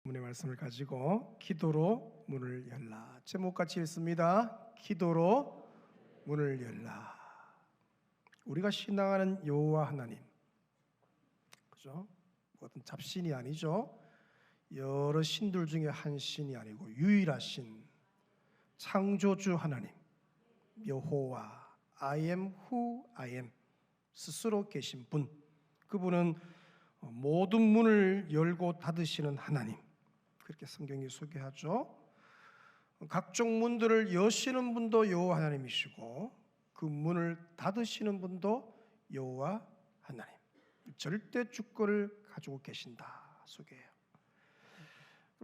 문의 말씀을 가지고 기도로 문을 열라. 제목 같이 읽습니다. 기도로 문을 열라. 우리가 신앙하는 여호와 하나님, 그죠? 어떤 잡신이 아니죠. 여러 신들 중에 한 신이 아니고 유일하신 창조주 하나님, 여호와, I am who I am, 스스로 계신 분, 그분은 모든 문을 열고 닫으시는 하나님, 그렇게 성경이 소개하죠. 각종 문들을 여시는 분도 여호와 하나님이시고 그 문을 닫으시는 분도 여호와 하나님, 절대 주권을 가지고 계신다 소개해요.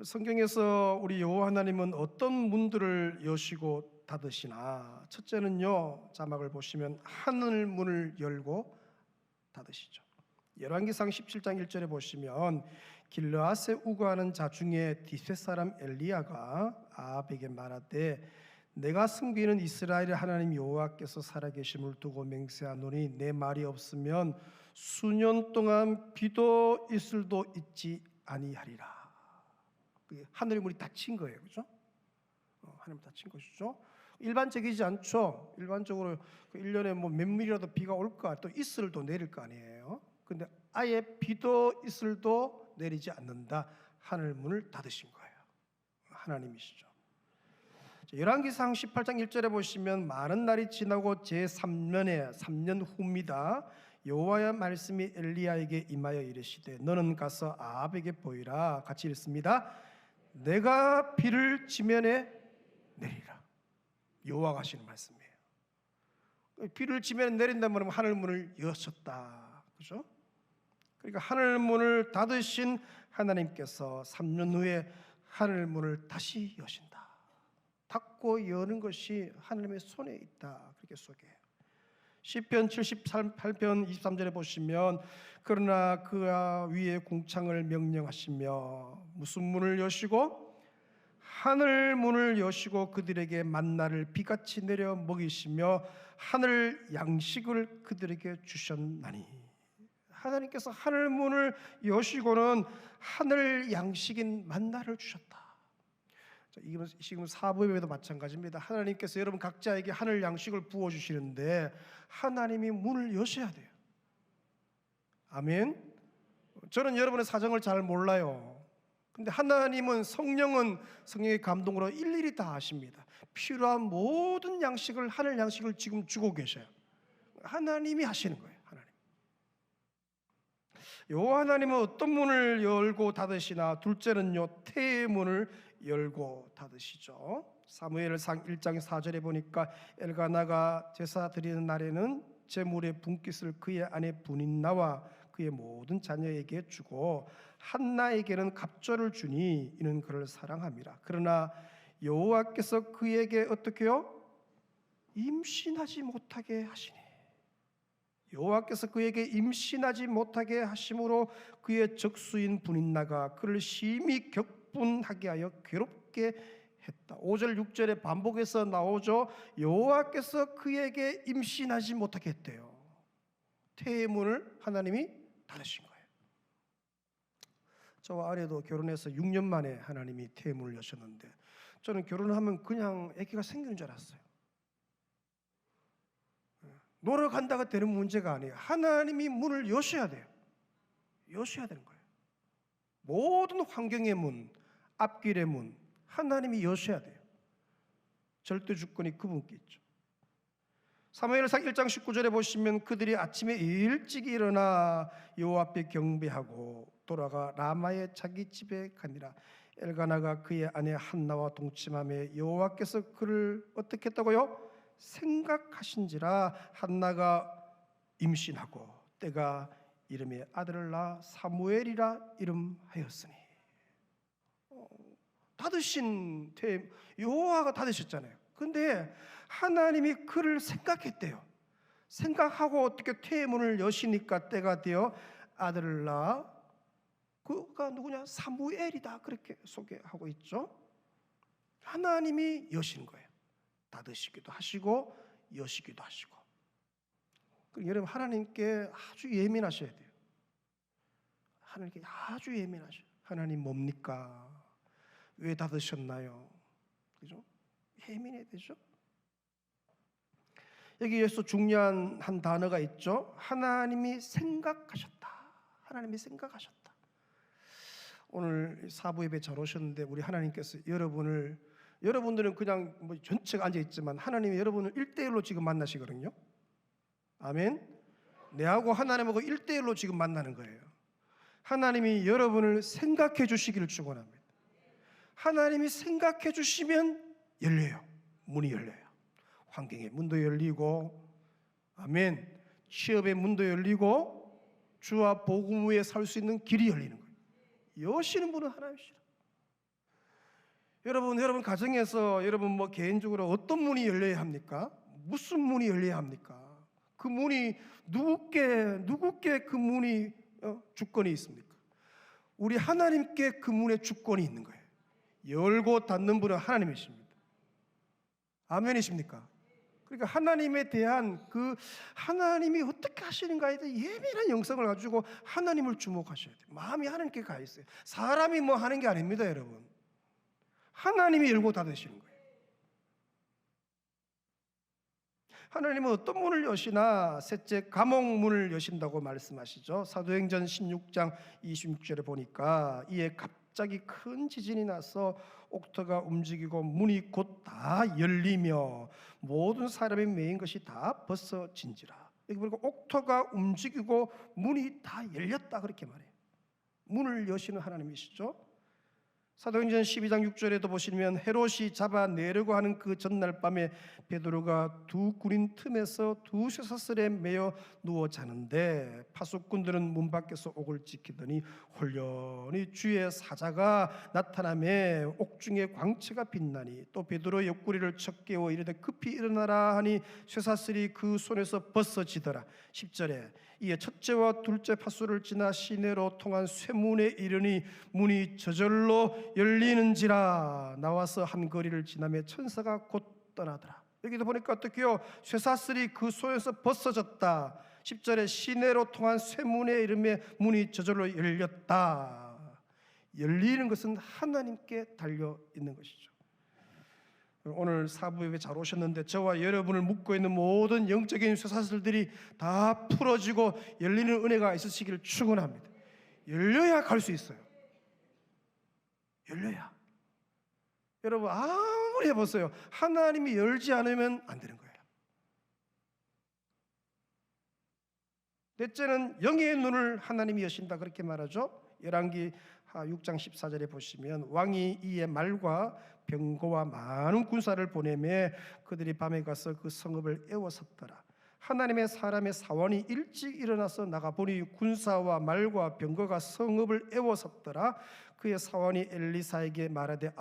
성경에서 우리 여호와 하나님은 어떤 문들을 여시고 닫으시나, 첫째는요, 자막을 보시면 하늘 문을 열고 닫으시죠. 열왕기상 17장 1절에 보시면 길르앗에 우거하는 자 중에 디셋 사람 엘리야가 아합에게 말하되 내가 섬기는 이스라엘의 하나님 여호와께서 살아계심을 두고 맹세하노니 내 말이 없으면 수년 동안 비도 이슬도 있지 아니하리라. 하늘의 문이 닫힌 거예요, 그렇죠? 하늘이 닫힌 것이죠. 일반적이지 않죠. 일반적으로 1년에 몇 밀이라도 비가 올까, 또 이슬도 내릴 거 아니에요. 근데 아예 비도 이슬도 내리지 않는다. 하늘 문을 닫으신 거예요. 하나님이시죠. 열왕기상 18장 1절에 보시면 많은 날이 지나고 제3년에 3년 후입니다. 여호와의 말씀이 엘리야에게 임하여 이르시되 너는 가서 아합에게 보이라. 같이 읽습니다. 내가 비를 지면에 내리라. 여호와가 하시는 말씀이에요. 비를 지면에 내린다면 하늘 문을 여셨다, 그죠? 그러니까 하늘 문을 닫으신 하나님께서 3년 후에 하늘 문을 다시 여신다. 닫고 여는 것이 하나님의 손에 있다, 그렇게 소개해요. 시편 78편 23절에 보시면 그러나 그 위에 궁창을 명령하시며 무슨 문을 여시고 하늘 문을 여시고 그들에게 만나를 비같이 내려 먹이시며 하늘 양식을 그들에게 주셨나니. 하나님께서 하늘 문을 여시고는 하늘 양식인 만나를 주셨다. 지금 사부예배도 마찬가지입니다. 하나님께서 여러분 각자에게 하늘 양식을 부어주시는데 하나님이 문을 여셔야 돼요. 아멘. 저는 여러분의 사정을 잘 몰라요. 근데 하나님은 성령의 감동으로 일일이 다 아십니다. 필요한 모든 양식을, 하늘 양식을 지금 주고 계셔요. 하나님이 하시는 거예요. 여호와 하나님은 어떤 문을 열고 닫으시나, 둘째는요, 태의 문을 열고 닫으시죠. 사무엘상 1장 4절에 보니까 엘가나가 제사 드리는 날에는 제물의 분깃을 그의 아내 분인나와 그의 모든 자녀에게 주고 한나에게는 갑절을 주니 이는 그를 사랑함이라. 그러나 여호와께서 그에게 어떻게요? 임신하지 못하게 하시니. 여호와께서 그에게 임신하지 못하게 하심으로 그의 적수인 분인나가 그를 심히 격분하게 하여 괴롭게 했다. 5절 6절에 반복해서 나오죠. 여호와께서 그에게 임신하지 못하게 했대요. 태의 문을 하나님이 닫으신 거예요. 저와 아내도 결혼해서 6년 만에 하나님이 태의 문을 여셨는데 저는 결혼하면 그냥 아기가 생기는 줄 알았어요. 놀러 간다가 되는 문제가 아니에요. 하나님이 문을 여셔야 돼요. 여셔야 되는 거예요. 모든 환경의 문, 앞길의 문, 하나님이 여셔야 돼요. 절대 주권이 그분께 있죠. 사무엘상 1장 19절에 보시면 그들이 아침에 일찍 일어나 여호와 앞에 경배하고 돌아가 라마의 자기 집에 가니라. 엘가나가 그의 아내 한나와 동침하며 여호와께서 그를 어떻게 했다고요? 생각하신지라. 한나가 임신하고 때가 이름에 아들을 낳아 사무엘이라 이름하였으니. 닫으신 태, 여호와가 닫으셨잖아요. 근데 하나님이 그를 생각했대요. 생각하고 어떻게 태의 문을 여시니까 때가 되어 아들을 낳아, 그가 누구냐? 사무엘이다, 그렇게 소개하고 있죠. 하나님이 여신 거예요. 닫으시기도 하시고 여시기도 하시고. 여러분 하나님께 아주 예민하셔야 돼요. 하나님께 아주 예민하셔요. 하나님 뭡니까? 왜 닫으셨나요? 그죠? 예민해야 되죠. 여기에서 중요한 한 단어가 있죠. 하나님이 생각하셨다. 하나님이 생각하셨다. 오늘 사부 예배 잘 오셨는데 우리 하나님께서 여러분들은 그냥 뭐 전체가 앉아 있지만 하나님이 여러분을 1대1로 지금 만나시거든요. 아멘. 내하고 하나님하고 1대1로 지금 만나는 거예요. 하나님이 여러분을 생각해 주시기를 축원합니다. 하나님이 생각해 주시면 열려요. 문이 열려요. 환경의 문도 열리고, 아멘. 취업의 문도 열리고, 주와 복음 위에 살 수 있는 길이 열리는 거예요. 여시는 분은 하나님이시라. 여러분 가정에서 여러분 뭐 개인적으로 어떤 문이 열려야 합니까? 무슨 문이 열려야 합니까? 그 문이 누구께 그 문이 주권이 있습니까? 우리 하나님께 그 문에 주권이 있는 거예요. 열고 닫는 분은 하나님이십니다. 아멘이십니까? 그러니까 하나님에 대한 그 하나님이 어떻게 하시는가에 대한 예민한 영성을 가지고 하나님을 주목하셔야 돼요. 마음이 하나님께 가 있어요. 사람이 뭐 하는 게 아닙니다, 여러분. 하나님이 열고 닫으시는 거예요. 하나님은 어떤 문을 여시나 셋째 감옥문을 여신다고 말씀하시죠. 사도행전 16장 26절에 보니까 이에 갑자기 큰 지진이 나서 옥토가 움직이고 문이 곧 다 열리며 모든 사람이 매인 것이 다 벗어진지라. 여기 보니까 옥토가 움직이고 문이 다 열렸다 그렇게 말해요. 문을 여시는 하나님이시죠. 사도행전 12장 6절에도 보시면 헤롯이 잡아내려고 하는 그 전날 밤에 베드로가 두 구린 틈에서 두 쇠사슬에 매여 누워 자는데 파수꾼들은 문 밖에서 옥을 지키더니 홀연히 주의 사자가 나타나매 옥중에 광채가 빛나니 또 베드로의 옆구리를 쳐 깨워 이르되 급히 일어나라 하니 쇠사슬이 그 손에서 벗어지더라. 10절에 이에 첫째와 둘째 파수를 지나 시내로 통한 쇠문에 이르니 문이 저절로 열리는지라. 나와서 한 거리를 지나며 천사가 곧 떠나더라. 여기도 보니까 어떻게요? 쇠사슬이 그 손에서 벗어졌다. 10절에 시내로 통한 쇠문에 이르며 문이 저절로 열렸다. 열리는 것은 하나님께 달려 있는 것이죠. 오늘 사부에 잘 오셨는데 저와 여러분을 묶고 있는 모든 영적인 쇠사슬들이 다 풀어지고 열리는 은혜가 있으시기를 축원합니다. 열려야 갈 수 있어요. 열려야. 여러분 아무리 해보세요. 하나님이 열지 않으면 안 되는 거예요. 넷째는 영의 눈을 하나님이 여신다 그렇게 말하죠. 열왕기 6장 14절에 보시면 왕이 이에 말과 병거와 많은 군사를 보내매 그들이 밤에 가서 그 성읍을 에워쌌더라. 하나님의 사람의 사원이 일찍 일어나서 나가보니 군사와 말과 병거가 성읍을 에워쌌더라. 그의 사원이 엘리사에게 말하되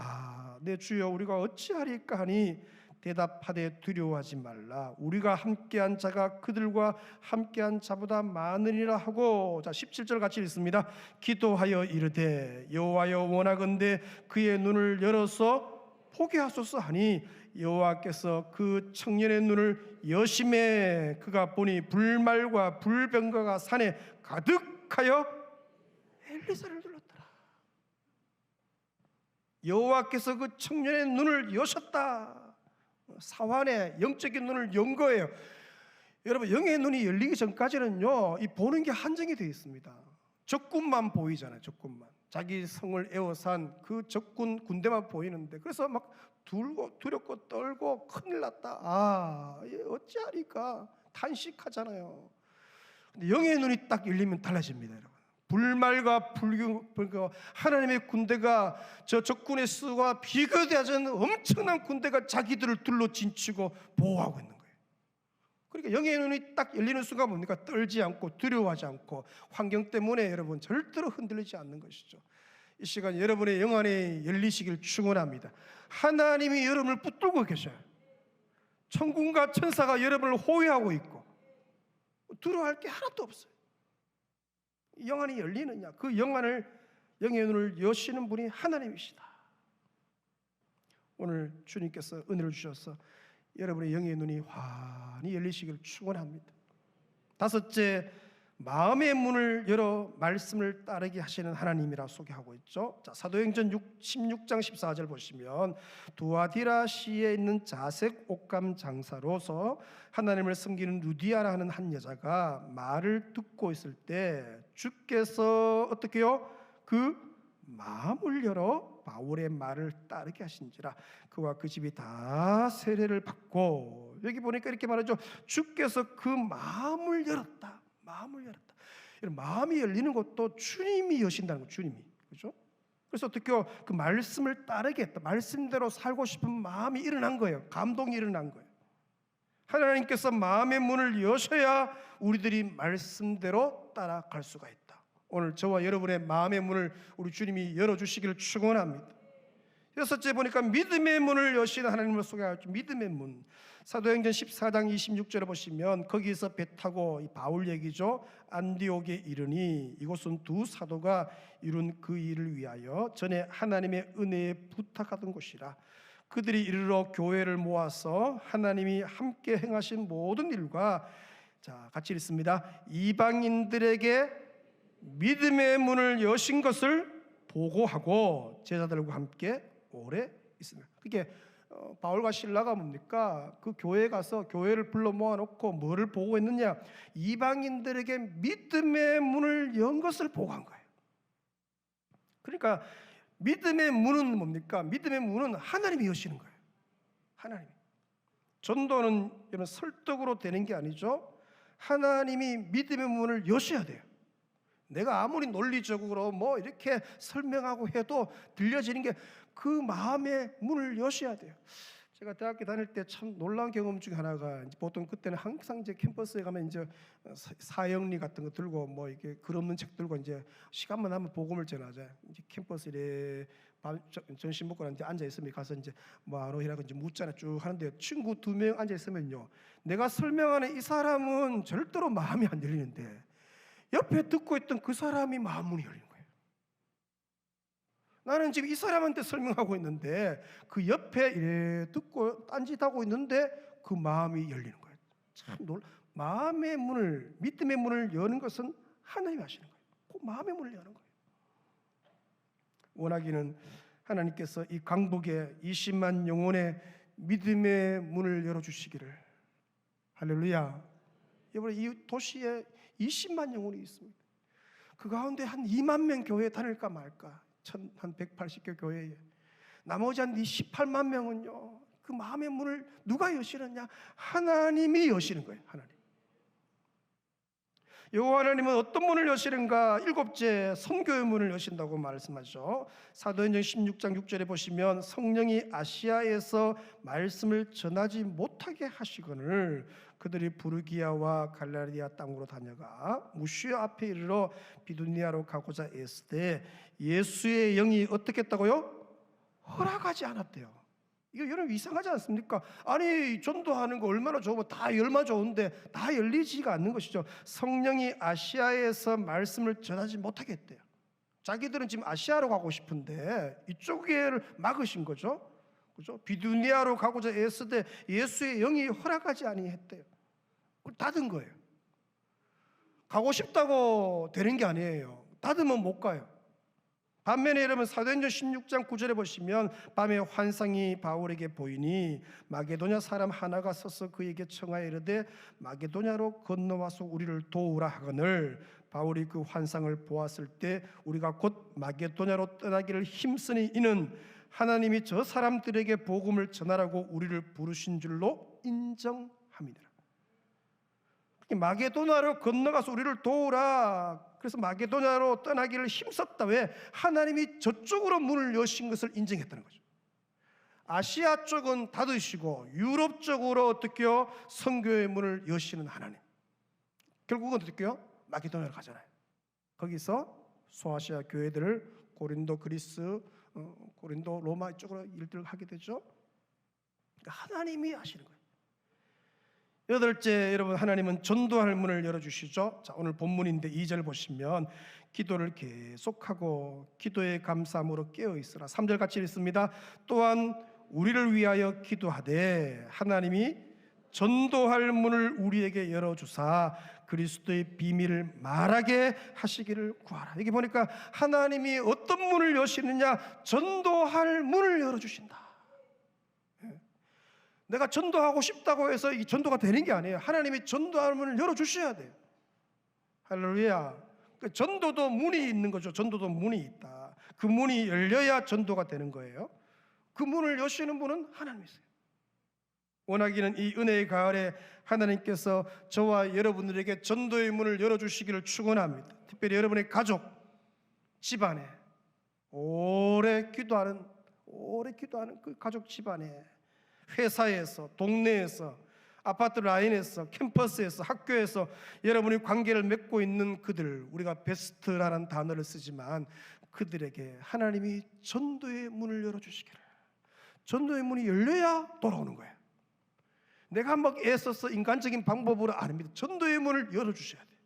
내 주여 우리가 어찌하리까 하니 대답하되 두려워하지 말라. 우리가 함께한 자가 그들과 함께한 자보다 많으리라 하고 17절 같이 읽습니다. 기도하여 이르되 여호와여 원하건대 그의 눈을 열어서 보게 하소서 하니 여호와께서 그 청년의 눈을 여심해 그가 보니 불말과 불병거가 산에 가득하여 엘리사를 눌렀더라. 여호와께서 그 청년의 눈을 여셨다. 사환의 영적인 눈을 연 거예요. 여러분 영의 눈이 열리기 전까지는요 이 보는 게 한정이 되어 있습니다. 적군만 보이잖아요. 적군만 자기 성을 에워싼 그 적군 군대만 보이는데 그래서 막 두렵고 떨고 큰일 났다. 어찌하리까 탄식하잖아요. 근데 영의 눈이 딱 열리면 달라집니다, 여러분. 불말과 불교 하나님의 군대가 저 적군의 수와 비교되지 않는 엄청난 군대가 자기들을 둘러 진치고 보호하고 있는 거예요. 그러니까 영의 눈이 딱 열리는 순간 뭡니까? 떨지 않고 두려워하지 않고 환경 때문에 여러분 절대로 흔들리지 않는 것이죠. 이 시간 여러분의 영 안에 열리시길 축원합니다. 하나님이 여러분을 붙들고 계셔요. 천군과 천사가 여러분을 호위하고 있고 두려워할 게 하나도 없어요. 영 안이 열리느냐? 그 영의 눈을 여시는 분이 하나님이시다. 오늘 주님께서 은혜를 주셔서 여러분의 영의 눈이 환히 열리시기를 축원합니다. 다섯째, 마음의 문을 열어 말씀을 따르게 하시는 하나님이라 소개하고 있죠. 자, 사도행전 16장 14절 보시면 두아디라시에 있는 자색 옷감 장사로서 하나님을 섬기는 루디아라 하는 한 여자가 말을 듣고 있을 때 주께서 어떻게요? 그 마음을 열어 바울의 말을 따르게 하신지라 그와 그 집이 다 세례를 받고, 여기 보니까 이렇게 말하죠. 주께서 그 마음을 열었다. 마음을 열었다. 마음이 열리는 것도 주님이 여신다는 거, 주님이. 그렇죠? 그래서 어떻게 그 말씀을 따르게 했다. 말씀대로 살고 싶은 마음이 일어난 거예요. 감동이 일어난 거예요. 하나님께서 마음의 문을 여셔야 우리들이 말씀대로 따라갈 수가 있다. 오늘 저와 여러분의 마음의 문을 우리 주님이 열어주시기를 축원합니다. 여섯째 보니까 믿음의 문을 여시는 하나님을 소개하죠. 믿음의 문. 사도행전 14장 26절에 보시면 거기서 배 타고 이 바울 얘기죠. 안디옥에 이르니 이곳은 두 사도가 이룬 그 일을 위하여 전에 하나님의 은혜에 부탁하던 곳이라. 그들이 이르러 교회를 모아서 하나님이 함께 행하신 모든 일과, 자 같이 읽습니다. 이방인들에게 믿음의 문을 여신 것을 보고하고 제자들과 함께 오래 있습니다. 그게 바울과 실라가 뭡니까? 그 교회에 가서 교회를 불러 모아놓고 뭐를 보고했느냐? 이방인들에게 믿음의 문을 연 것을 보고한 거예요. 그러니까 믿음의 문은 뭡니까? 믿음의 문은 하나님이 여시는 거예요. 하나님. 전도는 여러분 설득으로 되는 게 아니죠. 하나님이 믿음의 문을 여셔야 돼요. 내가 아무리 논리적으로 뭐 이렇게 설명하고 해도 들려지는 게 그 마음의 문을 여셔야 돼요. 제가 대학교 다닐 때 참 놀라운 경험 중에 하나가, 보통 그때는 항상 이제 캠퍼스에 가면 이제 사형리 같은 거 들고 뭐 이렇게 글 없는 책 들고 이제 시간만 하면 복음을 전하자. 이제 캠퍼스에 점심 먹고 이제 앉아 있으면 가서 이제 뭐하노이라고 이제 묻잖아 쭉 하는데, 친구 2명 앉아 있으면요, 내가 설명하는 이 사람은 절대로 마음이 안 열리는데 옆에 듣고 있던 그 사람이 마음 문이 열리는 거예요. 나는 지금 이 사람한테 설명하고 있는데 그 옆에 이래 듣고 딴짓하고 있는데 그 마음이 열리는 거예요. 참 마음의 문을, 믿음의 문을 여는 것은 하나님이 하시는 거예요. 그 마음의 문을 여는 거예요. 원하기는 하나님께서 이 강북에 20만 영혼의 믿음의 문을 열어주시기를. 할렐루야. 여러분, 이 도시에 20만 영혼이 있습니다. 그 가운데 한 2만 명 교회에 다닐까 말까, 한 180개 교회에 나머지 한 18만 명은요, 그 마음의 문을 누가 여시느냐? 하나님이 여시는 거예요. 하나님. 여호와 하나님은 어떤 문을 여시는가? 7째 선교의 문을 여신다고 말씀하죠. 사도행전 16장 6절에 보시면 성령이 아시아에서 말씀을 전하지 못하게 하시거늘 그들이 부르기아와 갈라디아 땅으로 다녀가 무시아 앞에 이르러 비두니아로 가고자 애쓰되 예수의 영이 어떻게 했다고요? 허락하지 않았대요. 이거 여러분 이상하지 않습니까? 아니 전도하는 거 얼마나 좋으면 다 얼마나 좋은데 다 열리지가 않는 것이죠. 성령이 아시아에서 말씀을 전하지 못하게 했대요. 자기들은 지금 아시아로 가고 싶은데 이쪽을 막으신 거죠. 그죠? 비두니아로 가고자 애쓰되 예수의 영이 허락하지 아니했대요. 닫은 거예요. 가고 싶다고 되는 게 아니에요. 닫으면 못 가요. 반면에 여러분 사도행전 16장 9절에 보시면 밤에 환상이 바울에게 보이니 마게도냐 사람 하나가 서서 그에게 청하여 이르되 마게도냐로 건너와서 우리를 도우라 하거늘 바울이 그 환상을 보았을 때 우리가 곧 마게도냐로 떠나기를 힘쓰니 이는 하나님이 저 사람들에게 복음을 전하라고 우리를 부르신 줄로 인정함이니라. 마게도냐로 건너가서 우리를 도우라. 그래서 마게도냐로 떠나기를 힘썼다. 왜? 하나님이 저쪽으로 문을 여신 것을 인정했다는 거죠. 아시아 쪽은 닫으시고 유럽 쪽으로 어떻게요? 선교의 문을 여시는 하나님. 결국은 어떻게요? 마게도냐로 가잖아요. 거기서 소아시아 교회들을 고린도, 그리스, 고린도, 로마 이쪽으로 일들을 하게 되죠. 그러니까 하나님이 하시는 거예요. 8째, 여러분 하나님은 전도할 문을 열어주시죠. 자, 오늘 본문인데 2절 보시면 기도를 계속하고 기도의 감사함으로 깨어있으라. 3절 같이 읽습니다. 또한 우리를 위하여 기도하되 하나님이 전도할 문을 우리에게 열어주사 그리스도의 비밀을 말하게 하시기를 구하라. 여기 보니까 하나님이 어떤 문을 여시느냐, 전도할 문을 열어주신다. 내가 전도하고 싶다고 해서 이 전도가 되는 게 아니에요. 하나님이 전도할 문을 열어주셔야 돼요. 할렐루야. 전도도 문이 있는 거죠. 전도도 문이 있다. 그 문이 열려야 전도가 되는 거예요. 그 문을 여시는 분은 하나님이세요. 원하기는 이 은혜의 가을에 하나님께서 저와 여러분들에게 전도의 문을 열어주시기를 축원합니다. 특별히 여러분의 가족, 집안에 오래 기도하는 그 가족 집안에, 회사에서, 동네에서, 아파트 라인에서, 캠퍼스에서, 학교에서 여러분이 관계를 맺고 있는 그들, 우리가 베스트라는 단어를 쓰지만 그들에게 하나님이 전도의 문을 열어주시기를. 전도의 문이 열려야 돌아오는 거예요. 내가 막 애써서 인간적인 방법으로 아닙니다. 전도의 문을 열어주셔야 돼요.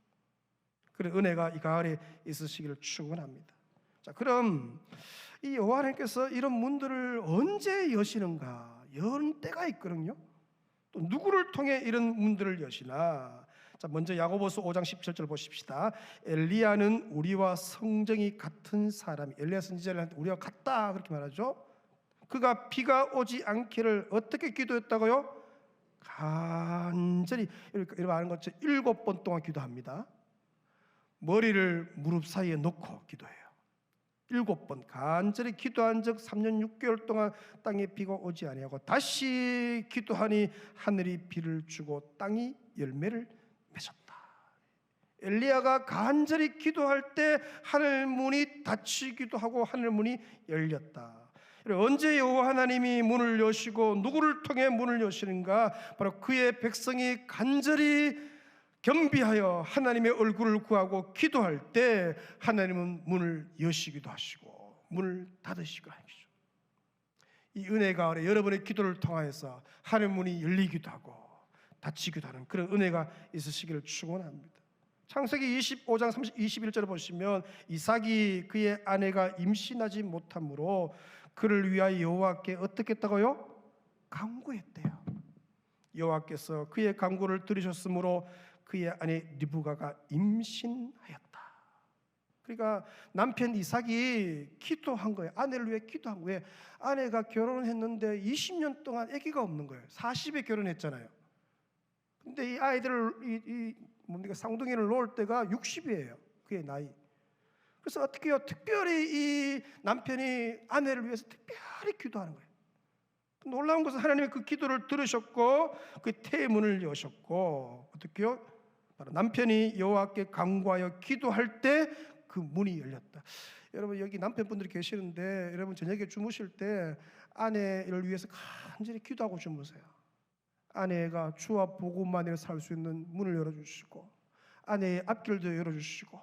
그래 은혜가 이 가을에 있으시기를 축원합니다. 자, 그럼 이 여호와 하나님께서 이런 문들을 언제 여시는가? 여는 때가 있거든요. 또 누구를 통해 이런 문들을 여시나? 자, 먼저 야고보서 5장 17절 보십시다. 엘리야는 우리와 성정이 같은 사람이, 엘리야 선지자를 우리와 같다 그렇게 말하죠. 그가 비가 오지 않기를 어떻게 기도했다고요? 간절히, 이렇게 말하는 것처럼 7번 동안 기도합니다. 머리를 무릎 사이에 놓고 기도해요. 7번 간절히 기도한 적 3년 6개월 동안 땅에 비가 오지 아니하고 다시 기도하니 하늘이 비를 주고 땅이 열매를 맺었다. 엘리야가 간절히 기도할 때 하늘 문이 닫히기도 하고 하늘 문이 열렸다. 언제 여호와 하나님이 문을 여시고 누구를 통해 문을 여시는가? 바로 그의 백성이 간절히 겸비하여 하나님의 얼굴을 구하고 기도할 때 하나님은 문을 여시기도 하시고 문을 닫으시기도 하시죠. 이 은혜 가을에 여러분의 기도를 통하여서 하늘 문이 열리기도 하고 닫히기도 하는 그런 은혜가 있으시기를 축원합니다. 창세기 25장 21절을 보시면 이삭이 그의 아내가 임신하지 못하므로 그를 위하여 여호와께 어떻게 했다고요? 간구했대요. 여호와께서 그의 간구를 들으셨으므로 그의 아내 리브가가 임신하였다. 그러니까 남편 이삭이 기도한 거예요. 아내를 위해 기도한 거예요. 아내가 결혼했는데 20년 동안 아기가 없는 거예요. 40에 결혼했잖아요. 근데 이 아이들을 뭡니까 쌍둥이를 놓을 때가 60이에요. 그의 나이. 그래서 어떻게 해요? 특별히 이 남편이 아내를 위해서 특별히 기도하는 거예요. 놀라운 것은 하나님이 그 기도를 들으셨고 그 태의 문을 여셨고 어떻게 해요? 바로 남편이 여호와께 간구하여 기도할 때 그 문이 열렸다. 여러분 여기 남편분들이 계시는데 여러분 저녁에 주무실 때 아내를 위해서 간절히 기도하고 주무세요. 아내가 주와 복음만으로 살 수 있는 문을 열어주시고 아내의 앞길도 열어주시고,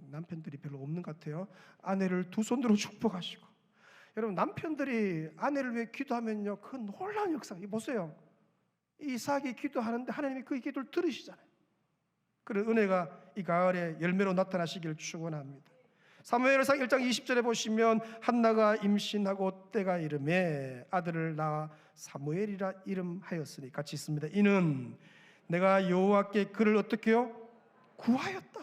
남편들이 별로 없는 것 같아요. 아내를 두 손으로 축복하시고. 여러분 남편들이 아내를 위해 기도하면요 그 놀라운 역사. 보세요. 이삭이 기도하는데 하나님이 그 기도를 들으시잖아요. 그런 은혜가 이 가을에 열매로 나타나시길 축원합니다. 사무엘상 1장 20절에 보시면 한나가 임신하고 때가 이름에 아들을 낳아 사무엘이라 이름하였으니 같이 있습니다. 이는 내가 여호와께 그를 어떻게 해요? 구하였다.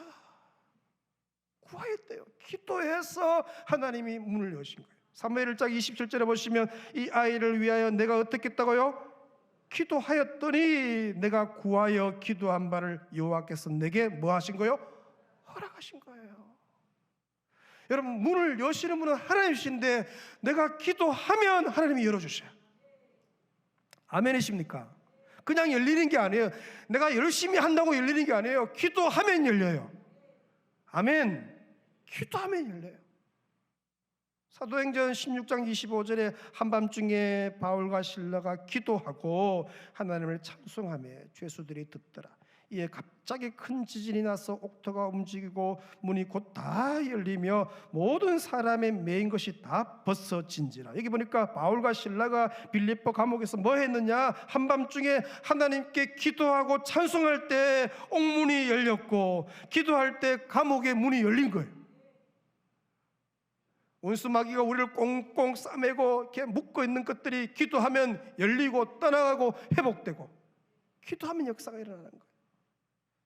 구하였대요. 기도해서 하나님이 문을 여신 거예요. 사무엘 1장 27절에 보시면 이 아이를 위하여 내가 어떻게 했다고요? 기도하였더니 내가 구하여 기도한 바를 여호와께서 내게 뭐 하신 거예요? 허락하신 거예요. 여러분 문을 여시는 분은 하나님이신데 내가 기도하면 하나님이 열어주셔요. 아멘이십니까? 그냥 열리는 게 아니에요. 내가 열심히 한다고 열리는 게 아니에요. 기도하면 열려요. 아멘. 기도하면 열려요. 사도행전 16장 25절에 한밤중에 바울과 실라가 기도하고 하나님을 찬송하며 죄수들이 듣더라. 이에 갑자기 큰 지진이 나서 옥토가 움직이고 문이 곧 다 열리며 모든 사람의 매인 것이 다 벗어진지라. 여기 보니까 바울과 실라가 빌립보 감옥에서 뭐 했느냐? 한밤중에 하나님께 기도하고 찬송할 때 옥문이 열렸고 기도할 때 감옥의 문이 열린 거예요. 원수 마귀가 우리를 꽁꽁 싸매고 이렇게 묶고 있는 것들이 기도하면 열리고 떠나가고 회복되고 기도하면 역사가 일어나는 거예요.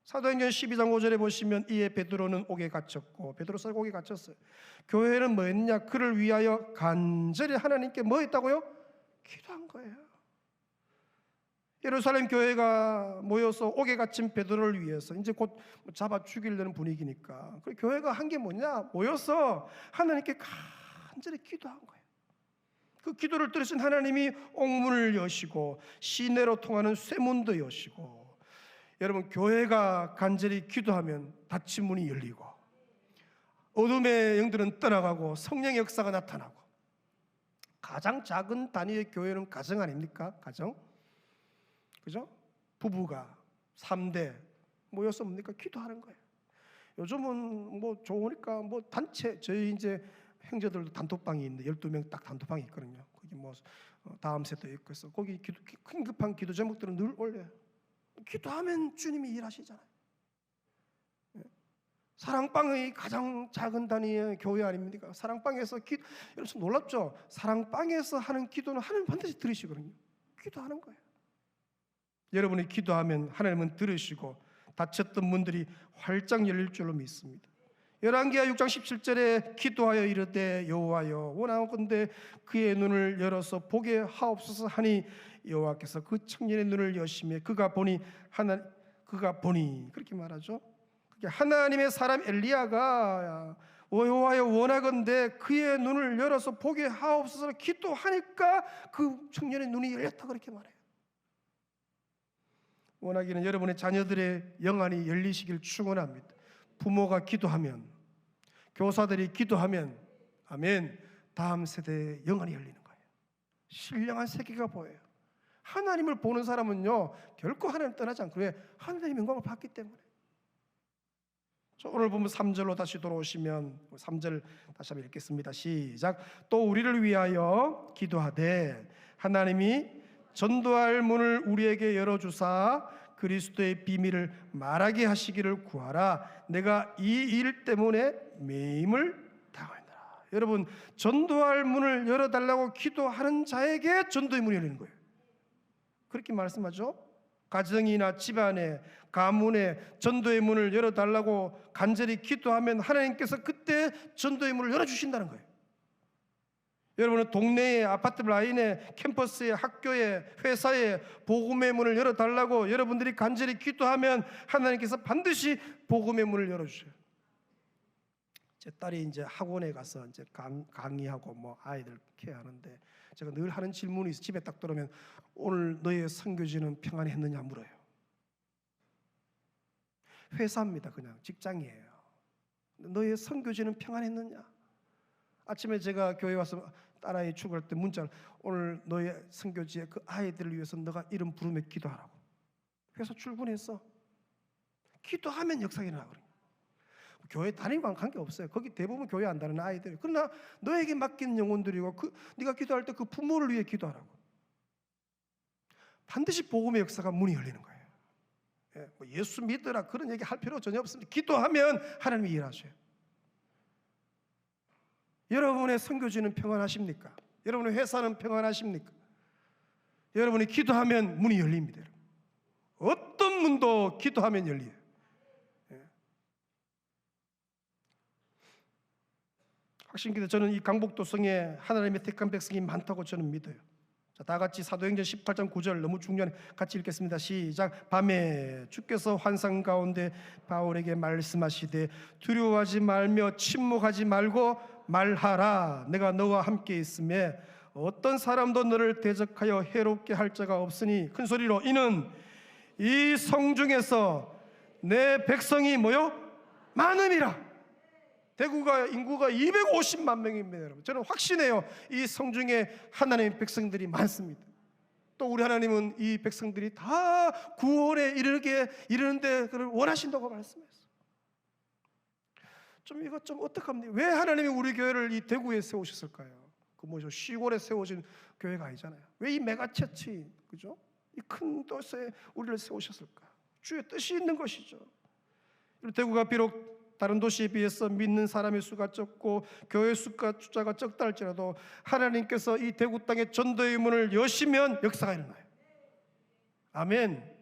사도행전 12장 5절에 보시면 이에 베드로는 옥에 갇혔고, 베드로서 옥에 갇혔어요. 교회는 뭐 했냐? 그를 위하여 간절히 하나님께 뭐 했다고요? 기도한 거예요. 예루살렘 교회가 모여서 옥에 갇힌 베드로를 위해서 이제 곧 잡아 죽이려는 분위기니까, 그 교회가 한 게 뭐냐? 모여서 하나님께 간절히 기도한 거예요. 그 기도를 들으신 하나님이 옥문을 여시고 시내로 통하는 쇠문도 여시고, 여러분, 교회가 간절히 기도하면 닫힌 문이 열리고 어둠의 영들은 떠나가고 성령의 역사가 나타나고, 가장 작은 단위의 교회는 가정 아닙니까? 가정, 그죠? 부부가 3대 모여서 뭡니까? 기도하는 거예요. 요즘은 뭐 좋으니까 뭐 단체, 저희 이제 형제들도 단톡방이 있는데 12명 딱 단톡방이 있거든요. 거기 뭐 다음 세대 있고 해서 거기 긴급한 기도 제목들은 늘 올려요. 기도하면 주님이 일하시잖아요. 사랑방의 가장 작은 단위의 교회 아닙니까? 사랑방에서 여러분 놀랍죠? 사랑방에서 하는 기도는 하나님 반드시 들으시거든요. 기도하는 거예요. 여러분이 기도하면 하나님은 들으시고 닫혔던 문들이 활짝 열릴 줄로 믿습니다. 열왕기하 6장 17절에 기도하여 이르되 여호와여 원하건대 그의 눈을 열어서 보게 하옵소서 하니 여호와께서 그 청년의 눈을 여시매 그가 보니 그렇게 말하죠. 하나님의 사람 엘리야가 여호와여 원하건대 그의 눈을 열어서 보게 하옵소서 기도하니까 그 청년의 눈이 열렸다, 그렇게 말해요. 원하기는 여러분의 자녀들의 영안이 열리시길 축원합니다. 부모가 기도하면, 교사들이 기도하면, 아멘, 다음 세대의 영안이 열리는 거예요. 신령한 세계가 보여요. 하나님을 보는 사람은요 결코 하나님 떠나지 않고, 왜? 하나님의 영광을 받기 때문에. 오늘 보면 3절로 다시 돌아오시면 3절 다시 한번 읽겠습니다. 시작. 또 우리를 위하여 기도하되 하나님이 전도할 문을 우리에게 열어주사 그리스도의 비밀을 말하게 하시기를 구하라. 내가 이 일 때문에 매임을 당하노라. 여러분, 전도할 문을 열어달라고 기도하는 자에게 전도의 문이 열리는 거예요. 그렇게 말씀하죠. 가정이나 집안에, 가문에 전도의 문을 열어달라고 간절히 기도하면 하나님께서 그때 전도의 문을 열어주신다는 거예요. 여러분은 동네에, 아파트 라인에, 캠퍼스에, 학교에, 회사에 복음의 문을 열어달라고 여러분들이 간절히 기도하면 하나님께서 반드시 복음의 문을 열어주셔요. 제 딸이 이제 학원에 가서 이제 강의하고 뭐 아이들 케어하는데 제가 늘 하는 질문이 있어요. 집에 딱 들어오면 오늘 너의 선교지는 평안했느냐 물어요. 회사입니다. 그냥 직장이에요. 너의 선교지는 평안했느냐? 아침에 제가 교회 와서 딸아이 출근할 때 문자를, 오늘 너의 선교지에 그 아이들을 위해서 너가 이름 부르며 기도하라고. 회사 출근해서 기도하면 역사가 일어나거든요. 교회 다니는 건 관계없어요. 거기 대부분 교회 안 다니는 아이들. 그러나 너에게 맡긴 영혼들이고 네가 기도할 때 그 부모를 위해 기도하라고. 반드시 복음의 역사가 문이 열리는 거예요. 뭐 예수 믿으라 그런 얘기 할 필요 전혀 없습니다. 기도하면 하나님이 일하셔요. 여러분의 선교지는 평안하십니까? 여러분의 회사는 평안하십니까? 여러분이 기도하면 문이 열립니다. 어떤 문도 기도하면 열려요. 확신기도 저는 이 강북도성에 하나님의 택한 백성이 많다고 저는 믿어요. 자, 다 같이 사도행전 18장 9절 너무 중요한, 같이 읽겠습니다. 시작. 밤에 주께서 환상 가운데 바울에게 말씀하시되 두려워하지 말며 침묵하지 말고 말하라. 내가 너와 함께 있음에 어떤 사람도 너를 대적하여 해롭게 할 자가 없으니 큰 소리로 이는 이 성중에서 내 백성이 뭐요? 많음이라. 대구가 인구가 250만 명입니다. 여러분, 저는 확신해요. 이 성중에 하나님의 백성들이 많습니다. 또 우리 하나님은 이 백성들이 다 구원에 이르는데 그를 원하신다고 말씀했어요. 이거 어떡합니까? 왜 하나님이 우리 교회를 이 대구에 세우셨을까요? 그 뭐죠? 시골에 세워진 교회가 아니잖아요. 왜 이 메가처치, 그죠? 이 큰 도시에 우리를 세우셨을까? 주의 뜻이 있는 것이죠. 대구가 비록 다른 도시에 비해서 믿는 사람의 수가 적고 교회 숫자가 적다 할지라도 하나님께서 이 대구 땅에 전도의 문을 여시면 역사가 일어나요. 아멘.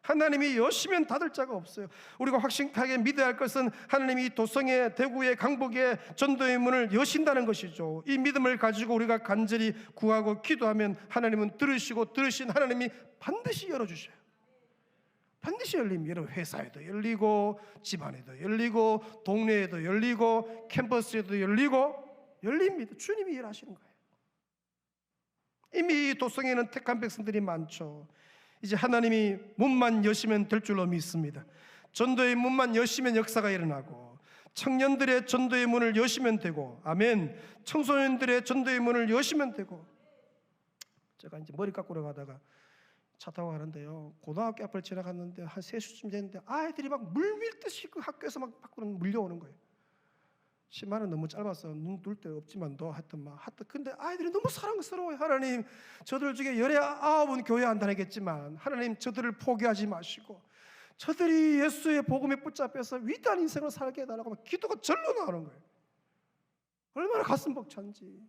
하나님이 여시면 닫을 자가 없어요. 우리가 확신하게 믿어야 할 것은 하나님이 도성의, 대구의, 강북의 전도의 문을 여신다는 것이죠. 이 믿음을 가지고 우리가 간절히 구하고 기도하면 하나님은 들으시고, 들으신 하나님이 반드시 열어주셔요. 반드시 열립니다. 여러분, 회사에도 열리고, 집안에도 열리고, 동네에도 열리고, 캠퍼스에도 열립니다. 주님이 일하시는 거예요. 이미 도성에는 택한 백성들이 많죠. 이제 하나님이 문만 여시면 될 줄로 믿습니다. 전도의 문만 여시면 역사가 일어나고, 청년들의 전도의 문을 여시면 되고, 아멘. 청소년들의 전도의 문을 여시면 되고. 제가 이제 머리 깎으러 가다가 차 타고 가는데요, 고등학교 앞을 지나갔는데 한 3시쯤 됐는데 아이들이 막 물밀듯이 그 학교에서 막 밖으로 물려오는 거예요. 시간은 너무 짧아서 눈 둘 데 없지만도 하여튼 근데 아이들이 너무 사랑스러워요. 하나님, 저들 중에 19은 교회 안 다니겠지만 하나님, 저들을 포기하지 마시고 저들이 예수의 복음에 붙잡혀서 위대한 인생을 살게 해달라고 기도가 절로 나오는 거예요. 얼마나 가슴 벅찬지.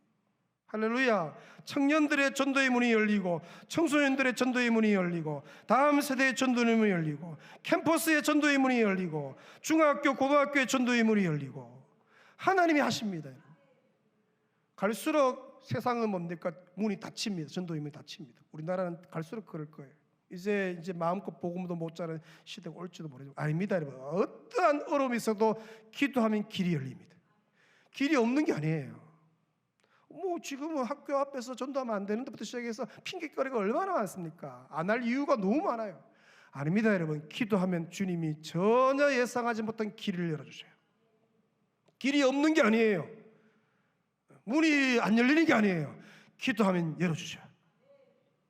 할렐루야. 청년들의 전도의 문이 열리고, 청소년들의 전도의 문이 열리고, 다음 세대의 전도의 문이 열리고, 캠퍼스의 전도의 문이 열리고, 중학교, 고등학교의 전도의 문이 열리고, 하나님이 하십니다. 갈수록 세상은 뭡니까? 문이 닫힙니다. 전도의 문이 닫힙니다. 우리나라는 갈수록 그럴 거예요. 이제 마음껏 복음도 못 자는 시대가 올지도 모르지만, 아닙니다, 여러분. 어떠한 어려움이 있어도 기도하면 길이 열립니다. 길이 없는 게 아니에요. 지금은 학교 앞에서 전도하면 안 되는 데부터 시작해서 핑계거리가 얼마나 많습니까? 안 할 이유가 너무 많아요. 아닙니다, 여러분. 기도하면 주님이 전혀 예상하지 못한 길을 열어주셔요. 길이 없는 게 아니에요. 문이 안 열리는 게 아니에요. 기도하면 열어주셔요.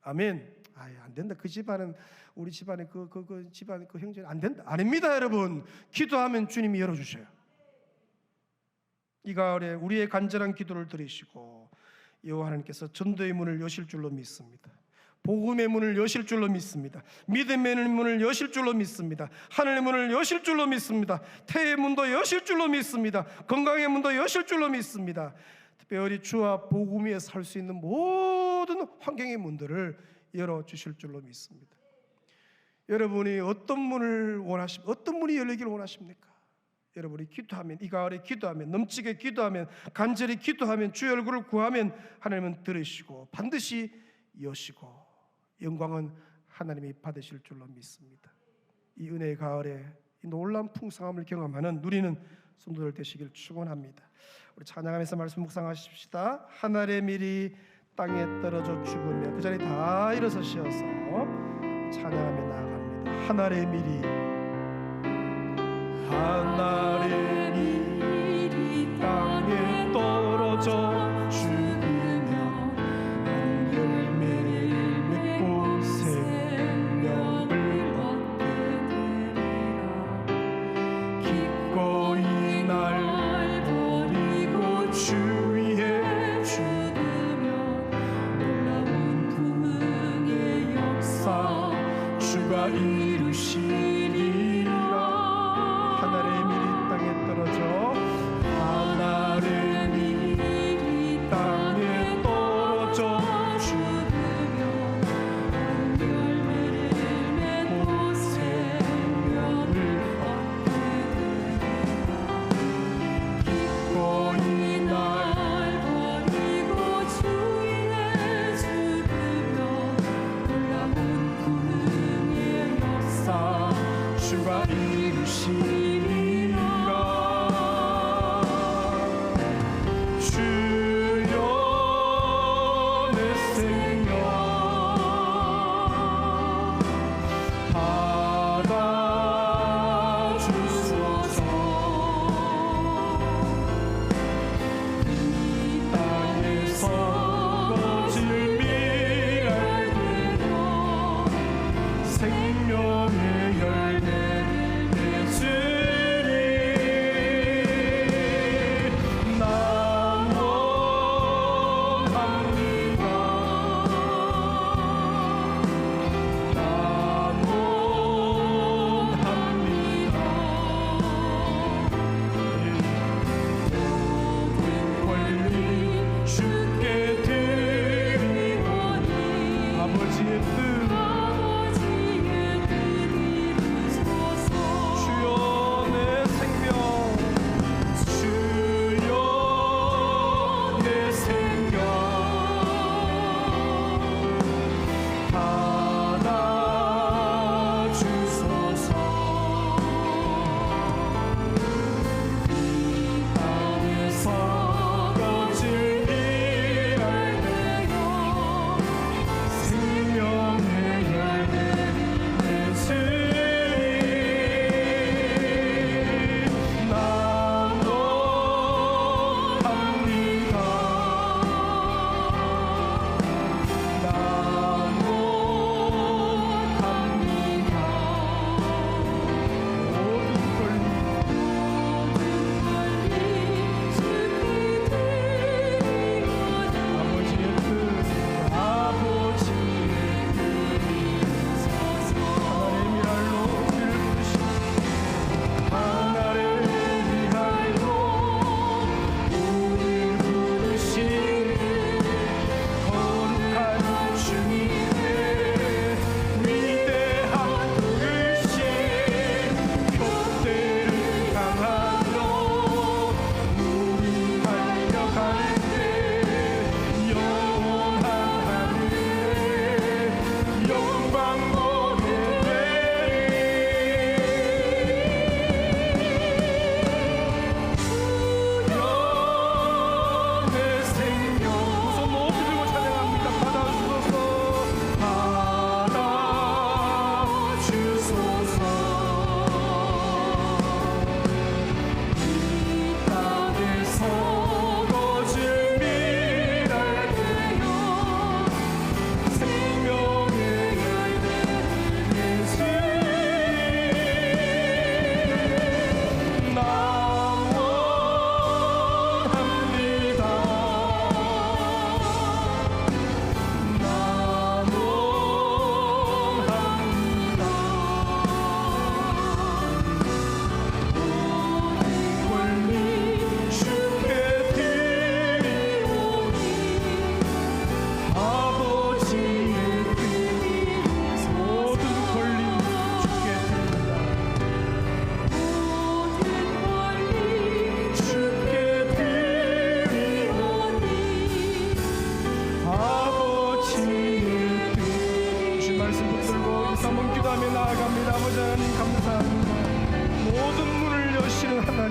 아멘. 안 된다. 그 집안은, 우리 집안에 그 집안 그 형제는 안 된다. 아닙니다, 여러분. 기도하면 주님이 열어주셔요. 이 가을에 우리의 간절한 기도를 들으시고 여호와 하나님께서 전도의 문을 여실 줄로 믿습니다. 복음의 문을 여실 줄로 믿습니다. 믿음의 문을 여실 줄로 믿습니다. 하늘의 문을 여실 줄로 믿습니다. 태의 문도 여실 줄로 믿습니다. 건강의 문도 여실 줄로 믿습니다. 특별히 주와 복음 위에 살 수 있는 모든 환경의 문들을 열어주실 줄로 믿습니다. 여러분이 어떤 문이 열리기를 원하십니까? 여러분이 기도하면, 이 가을에 기도하면, 넘치게 기도하면, 간절히 기도하면, 주의 얼굴을 구하면 하나님은 들으시고 반드시 여시고 영광은 하나님이 받으실 줄로 믿습니다. 이 은혜의 가을에 이 놀라운 풍성함을 경험하는 누리는 성도들 되시길 축원합니다. 우리 찬양하면서 말씀 묵상하십시다. 하늘의 밀이 땅에 떨어져 죽으며, 그 자리에 다 일어서셔서 찬양하며 나아갑니다. 하늘의 밀이 땅에 떨어져 죽으며 열매를 맺고 생명을 얻게 되리라. 기꺼이 날 버리고 주 위에 죽으며 놀라운 부흥의 역사 주가 이루시리라. 하늘의 밀이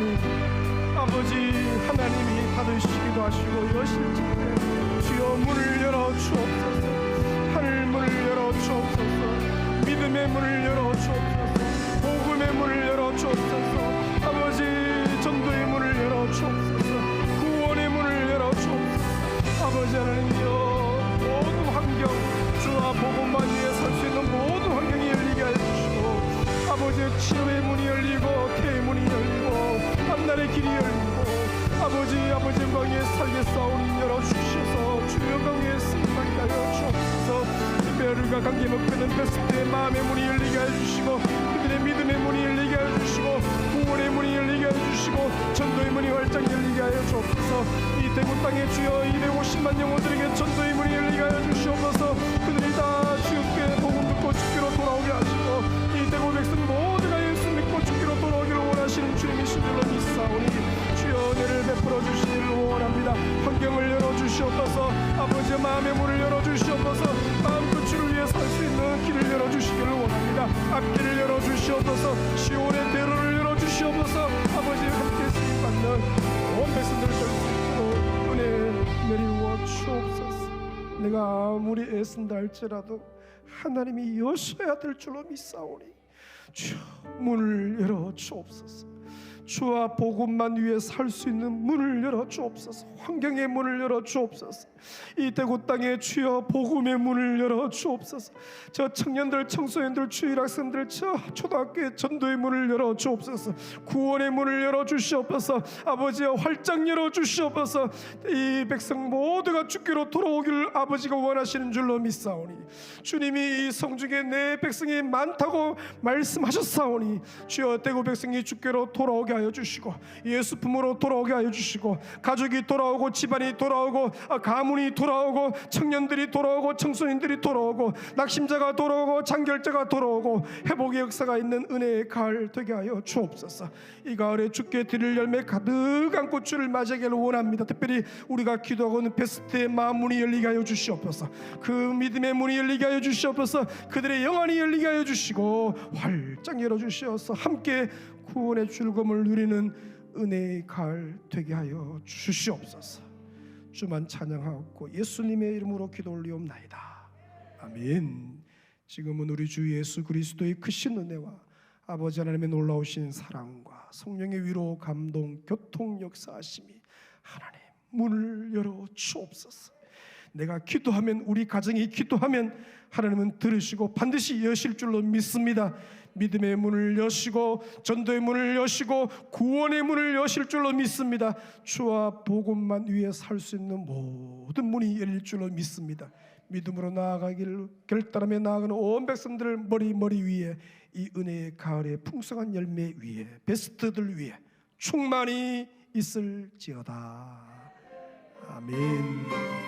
하나님, 아버지 하나님이 닫으시기도 하시고 여실지 주여 문을 열어 주옵소서. 하늘 문을 열어 주옵소서. 믿음의 문을 열어 주옵소서. 복음의 문을 열어 주옵소서. 아버지 전도의 문을 열어 주옵소서. 구원의 문을 열어 주옵소서. 아버지 하나님이여, 모든 환경 주와 복음만 위해 설 수 있는 모든 환경이 열리게 해주시고, 아버지의 치료의 문이 열리고 태의 문이 열리고 앞날의 길이 열리고, 아버지 영광에 살게 싸우니 열어주셔서 주의 영광에 승리하게 하여 주옵소서. 베르가 관계 먹는 베스트의 마음의 문이 열리게 해주시고, 그들의 믿음의 문이 열리게 해주시고, 구원의 문이 열리게 해주시고, 전도의 문이 활짝 열리게 하여 주옵소서. 이 대구 땅에 주여 250만 영혼들에게 전도의 문이 열리게 하여 주시옵소서. 그들이 다 주께 복음 듣고 주께로 돌아오게 하시고, 이 대구 백성 모두가 예수 믿고 주께로 돌아오기를 원하시는 주님이신 줄로 믿사오니 주여 은혜를 베풀어 주시기를 원합니다. 환경을 열어주시옵소서. 아버지의 마음의 문을 열어주시옵소서. 마음 끝을 위해 살 수 있는 길을 열어주시기를 원합니다. 앞길을 열어주시옵소서. 시온의 대로를 열어주시옵소서. 아버지 함께 쓰임받는 온 백성들을 수 있도록 은혜 내리워 주옵소서. 내가 아무리 애쓴다 할지라도 하나님이 여셔야 될 줄로 믿사오니 주 문을 열어 주옵소서. 주와 복음만 위해 살 수 있는 문을 열어 주옵소서. 환경의 문을 열어 주옵소서. 이 대구 땅에 주여 복음의 문을 열어 주옵소서. 저 청년들, 청소년들, 주일학생들, 저 초등학교의 전도의 문을 열어 주옵소서. 구원의 문을 열어 주시옵소서. 아버지여 활짝 열어 주시옵소서. 이 백성 모두가 주께로 돌아오기를 아버지가 원하시는 줄로 믿사오니 주님이 이 성중에 내 백성이 많다고 말씀하셨사오니 주여 대구 백성이 주께로 돌아오게 하여 주시고, 예수 품으로 돌아오게 하여 주시고, 가족이 돌아오고 집안이 돌아오고 가문이 돌아오고 청년들이 돌아오고 청소년들이 돌아오고 낙심자가 돌아오고 장결자가 돌아오고 회복의 역사가 있는 은혜의 가을 되게 하여 주옵소서. 이 가을에 주께 드릴 열매 가득한 꽃을 맞이하기를 원합니다. 특별히 우리가 기도하고 있는 베스트의 마음 문이 열리게 하여 주시옵소서. 그 믿음의 문이 열리게 하여 주시옵소서. 그들의 영안이 열리게 하여 주시고 활짝 열어주시옵소서. 함께 구원의 즐거움을 누리는 은혜의 가을 되게 하여 주시옵소서. 주만 찬양하옵고 예수님의 이름으로 기도 올리옵나이다. 아멘. 지금은 우리 주 예수 그리스도의 크신 은혜와 아버지 하나님의 놀라우신 사랑과 성령의 위로 감동 교통 역사하심이 하나님 문을 열어 주옵소서. 내가 기도하면, 우리 가정이 기도하면 하나님은 들으시고 반드시 여실 줄로 믿습니다. 믿음의 문을 여시고 전도의 문을 여시고 구원의 문을 여실 줄로 믿습니다. 주와 복음만 위해 살 수 있는 모든 문이 열릴 줄로 믿습니다. 믿음으로 나아가기를 결단하며 나아가는 온 백성들을 머리 위에 이 은혜의 가을의 풍성한 열매 위에 베스트들 위에 충만히 있을지어다. 아멘.